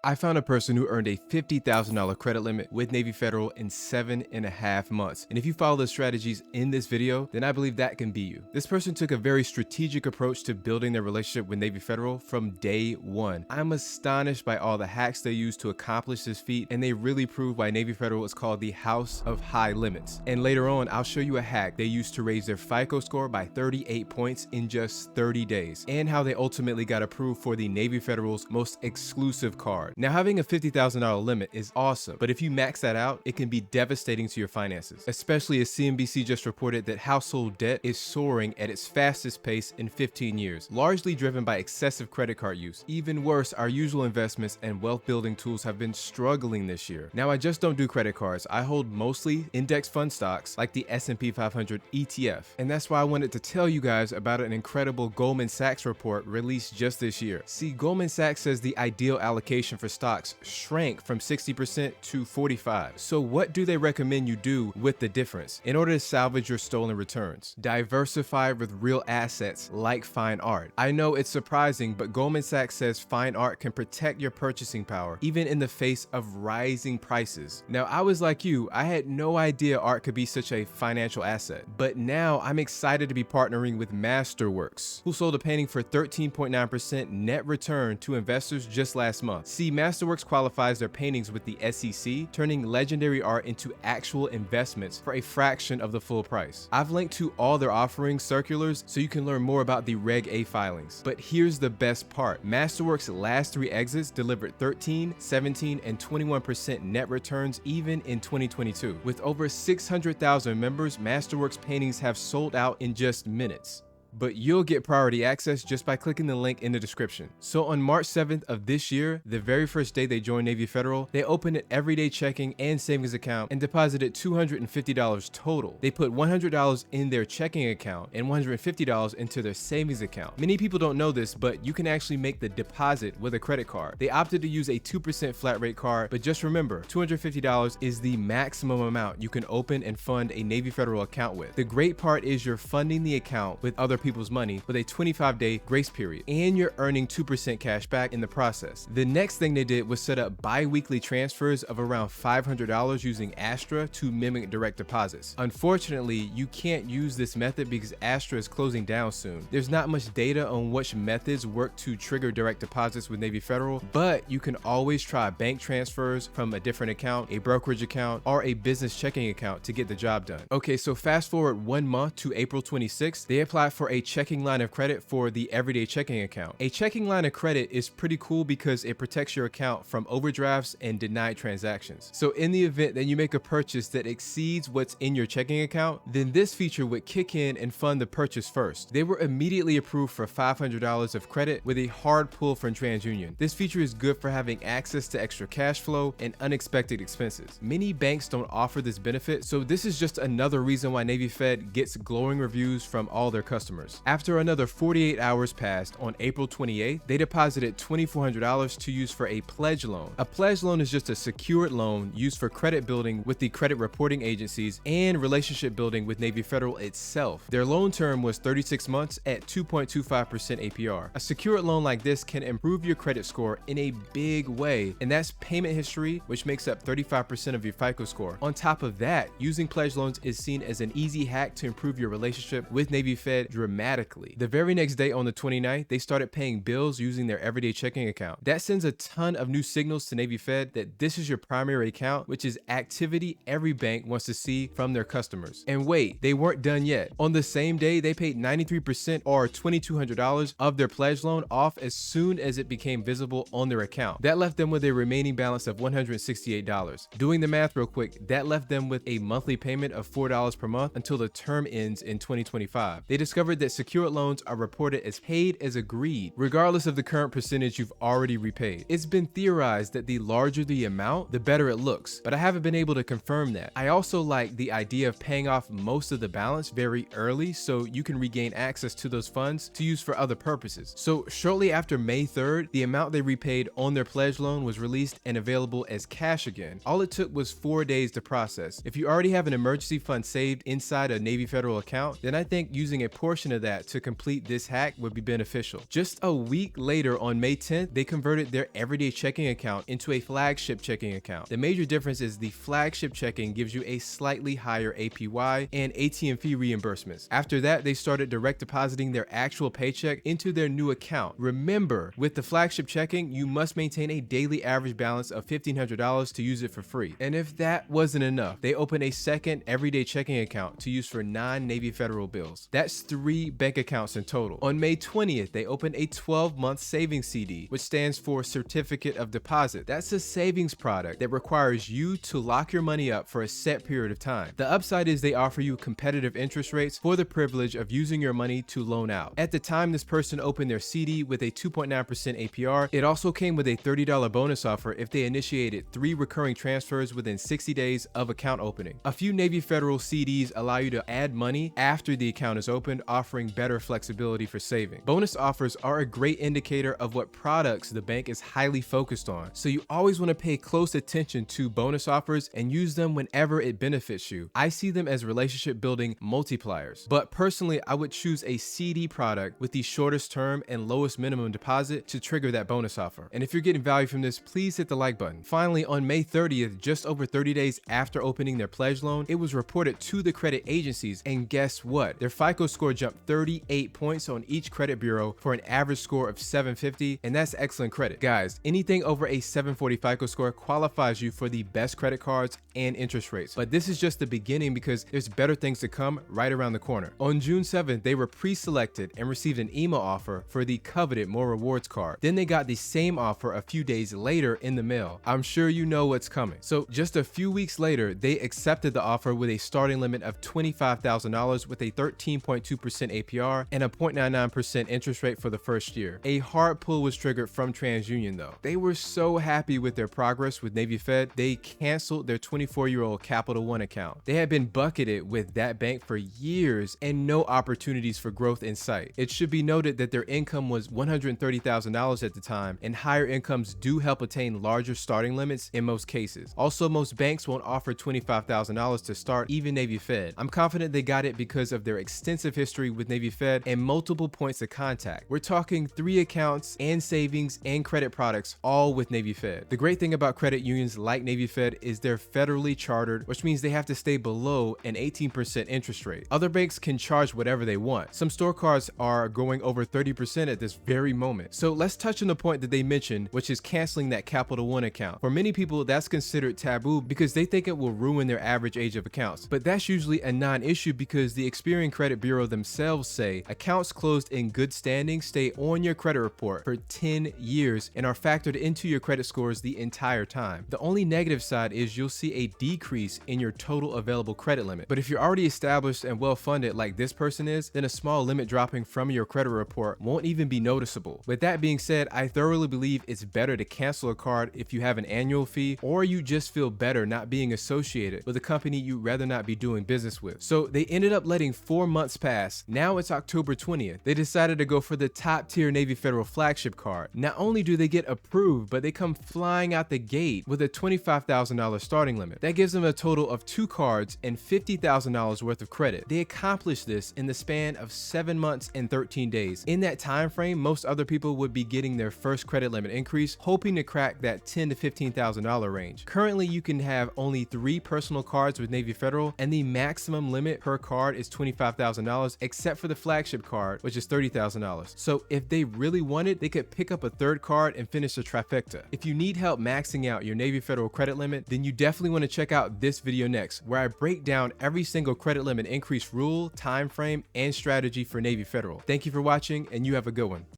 I found a person who earned a $50,000 credit limit with Navy Federal in 7.5 months. And if you follow the strategies in this video, then I believe that can be you. This person took a very strategic approach to building their relationship with Navy Federal from day one. I'm astonished by all the hacks they used to accomplish this feat, and they really prove why Navy Federal is called the House of High Limits. And later on, I'll show you a hack they used to raise their FICO score by 38 points in just 30 days, and how they ultimately got approved for the Navy Federal's most exclusive card. Now, having a $50,000 limit is awesome, but if you max that out, it can be devastating to your finances, especially as CNBC just reported that household debt is soaring at its fastest pace in 15 years, largely driven by excessive credit card use. Even worse, our usual investments and wealth building tools have been struggling this year. Now, I just don't do credit cards. I hold mostly index fund stocks like the S&P 500 ETF, and that's why I wanted to tell you guys about an incredible Goldman Sachs report released just this year. See, Goldman Sachs says the ideal allocation for stocks shrank from 60% to 45%. So what do they recommend you do with the difference in order to salvage your stolen returns? Diversify with real assets like fine art. I know it's surprising, but Goldman Sachs says fine art can protect your purchasing power even in the face of rising prices. Now, I was like you, I had no idea art could be such a financial asset, but now I'm excited to be partnering with Masterworks, who sold a painting for 13.9% net return to investors just last month. See, Masterworks qualifies their paintings with the SEC, turning legendary art into actual investments for a fraction of the full price. I've linked to all their offerings circulars so you can learn more about the Reg A filings. But here's the best part. Masterworks' last 3 exits delivered 13, 17, and 21% net returns even in 2022. With over 600,000 members, Masterworks paintings have sold out in just minutes. But you'll get priority access just by clicking the link in the description. So on March 7th of this year, the very first day they joined Navy Federal, they opened an everyday checking and savings account and deposited $250 total. They put $100 in their checking account and $150 into their savings account. Many people don't know this, but you can actually make the deposit with a credit card. They opted to use a 2% flat rate card, but just remember, $250 is the maximum amount you can open and fund a Navy Federal account with. The great part is you're funding the account with other people's money with a 25-day grace period, and you're earning 2% cash back in the process. The next thing they did was set up bi-weekly transfers of around $500 using Astra to mimic direct deposits. Unfortunately, you can't use this method because Astra is closing down soon. There's not much data on which methods work to trigger direct deposits with Navy Federal, but you can always try bank transfers from a different account, a brokerage account, or a business checking account to get the job done. Okay, so fast forward 1 month to April 26th, they applied for a checking line of credit for the everyday checking account. A checking line of credit is pretty cool because it protects your account from overdrafts and denied transactions. So in the event that you make a purchase that exceeds what's in your checking account, then this feature would kick in and fund the purchase first. They were immediately approved for $500 of credit with a hard pull from TransUnion. This feature is good for having access to extra cash flow and unexpected expenses. Many banks don't offer this benefit, so this is just another reason why Navy Fed gets glowing reviews from all their customers. After another 48 hours passed, on April 28th, they deposited $2,400 to use for a pledge loan. A pledge loan is just a secured loan used for credit building with the credit reporting agencies and relationship building with Navy Federal itself. Their loan term was 36 months at 2.25% APR. A secured loan like this can improve your credit score in a big way, and that's payment history, which makes up 35% of your FICO score. On top of that, using pledge loans is seen as an easy hack to improve your relationship with Navy Fed dramatically. The very next day on the 29th, they started paying bills using their everyday checking account. That sends a ton of new signals to Navy Fed that this is your primary account, which is activity every bank wants to see from their customers. And wait, they weren't done yet. On the same day, they paid 93% or $2,200 of their pledge loan off as soon as it became visible on their account. That left them with a remaining balance of $168. Doing the math real quick, that left them with a monthly payment of $4 per month until the term ends in 2025. They discovered that secured loans are reported as paid as agreed, regardless of the current percentage you've already repaid. It's been theorized that the larger the amount, the better it looks, but I haven't been able to confirm that. I also like the idea of paying off most of the balance very early so you can regain access to those funds to use for other purposes. So shortly after May 3rd, the amount they repaid on their pledge loan was released and available as cash again. All it took was 4 days to process. If you already have an emergency fund saved inside a Navy Federal account, then I think using a portion portion of that to complete this hack would be beneficial. Just a week later, on May 10th, they converted their everyday checking account into a flagship checking account. The major difference is the flagship checking gives you a slightly higher APY and ATM fee reimbursements. After that, they started direct depositing their actual paycheck into their new account. Remember, with the flagship checking, you must maintain a daily average balance of $1,500 to use it for free. And if that wasn't enough, they opened a second everyday checking account to use for non-Navy Federal bills. That's 3 bank accounts in total. On May 20th, they opened a 12-month savings CD, which stands for Certificate of Deposit. That's a savings product that requires you to lock your money up for a set period of time. The upside is they offer you competitive interest rates for the privilege of using your money to loan out. At the time this person opened their CD with a 2.9% APR, it also came with a $30 bonus offer if they initiated 3 recurring transfers within 60 days of account opening. A few Navy Federal CDs allow you to add money after the account is opened, offering better flexibility for saving. Bonus offers are a great indicator of what products the bank is highly focused on, so you always want to pay close attention to bonus offers and use them whenever it benefits you. I see them as relationship building multipliers, but personally I would choose a CD product with the shortest term and lowest minimum deposit to trigger that bonus offer. And if you're getting value from this, please hit the like button. Finally, on May 30th, just over 30 days after opening their pledge loan, it was reported to the credit agencies, and guess what? Their FICO score jumped 38 points on each credit bureau for an average score of 750, and that's excellent credit. Guys, anything over a 740 FICO score qualifies you for the best credit cards and interest rates. But this is just the beginning, because there's better things to come right around the corner. On June 7th, they were pre-selected and received an email offer for the coveted More Rewards card. Then they got the same offer a few days later in the mail. I'm sure you know what's coming. So just a few weeks later, they accepted the offer with a starting limit of $25,000 with a 13.2% APR and a 0.99% interest rate for the first year. A hard pull was triggered from TransUnion though. They were so happy with their progress with Navy Fed, they canceled their 24-year-old Capital One account. They had been bucketed with that bank for years and no opportunities for growth in sight. It should be noted that their income was $130,000 at the time, and higher incomes do help attain larger starting limits in most cases. Also, most banks won't offer $25,000 to start, even Navy Fed. I'm confident they got it because of their extensive history with Navy Fed and multiple points of contact. We're talking 3 accounts and savings and credit products, all with Navy Fed. The great thing about credit unions like Navy Fed is they're federally chartered, which means they have to stay below an 18% interest rate. Other banks can charge whatever they want. Some store cards are going over 30% at this very moment. So let's touch on the point that they mentioned, which is canceling that Capital One account. For many people, that's considered taboo because they think it will ruin their average age of accounts. But that's usually a non-issue because the Experian Credit Bureau themselves say accounts closed in good standing stay on your credit report for 10 years and are factored into your credit scores the entire time. The only negative side is you'll see a decrease in your total available credit limit. But if you're already established and well-funded like this person is, then a small limit dropping from your credit report won't even be noticeable. With that being said, I thoroughly believe it's better to cancel a card if you have an annual fee or you just feel better not being associated with a company you'd rather not be doing business with. So they ended up letting 4 months pass. Now it's October 20th. They decided to go for the top tier Navy Federal flagship card. Not only do they get approved, but they come flying out the gate with a $25,000 starting limit. That gives them a total of 2 cards and $50,000 worth of credit. They accomplished this in the span of 7 months and 13 days. In that time frame, most other people would be getting their first credit limit increase, hoping to crack that $10,000 to $15,000 range. Currently, you can have only 3 personal cards with Navy Federal, and the maximum limit per card is $25,000, except for the flagship card, which is $30,000. So if they really wanted, they could pick up a 3rd card and finish the trifecta. If you need help maxing out your Navy Federal credit limit, then you definitely want to check out this video next, where I break down every single credit limit increase rule, time frame, and strategy for Navy Federal. Thank you for watching, and you have a good one.